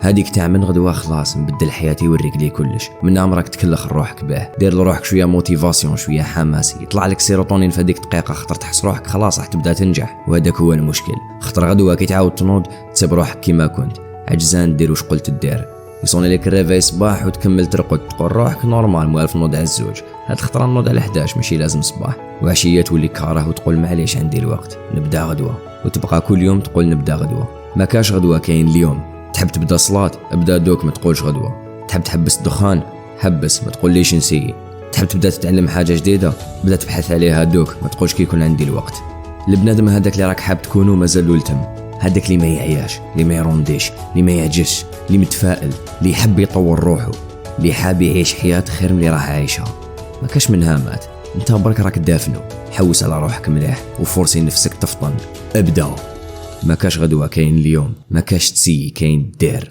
هذيك تاع من غدوه خلاص نبدل حياتي وريك لي كلش، من راك تكلخ روحك باه، دير لروحك شويه موتيفاسيون شويه حماس، يطلع لك سيروتونين في هذيك الدقيقه، خاطر تحس روحك خلاص راح تبدا تنجح. وهذاك هو المشكل، خاطر غدوه كي تعاود تنوض تسيب روحك كيما كنت عجزان دير واش قلت دير، يصوني لك الريفاي صباح وتكمل ترقد تقول روحك نورمال موالف نوض على الزوج، هاد الخطره نوض على 11 ماشي لازم صباح، وعشيه تولي كاره وتقول معليش عندي الوقت نبدا غدوه، وتبقى كل يوم تقول نبدا غدوه. ما كاش غدوه كاين اليوم. تحب تبدا صلاة ابدا دوك ما تقولش غدوه. تحب تحبس الدخان حبس ما تقوليش نسي. تحب تبدا تتعلم حاجه جديده بدا تبحث عليها دوك ما تقولش كي يكون عندي الوقت. البنادم هذاك اللي راك حاب تكونوا مازال ولتم، هذاك اللي ما يعياش، اللي ما يرونديش، اللي ما يعجزش، اللي متفائل، اللي يحب يطور روحه، اللي حاب يعيش حياه خير من اللي راح عايشها. ما كاش منها مات، انت برك راك دافنو. حوس على روحك مليح وفرصي نفسك تفطن. ابدا. ما كاش غدوه كاين اليوم، ما كاش تسي كاين دير.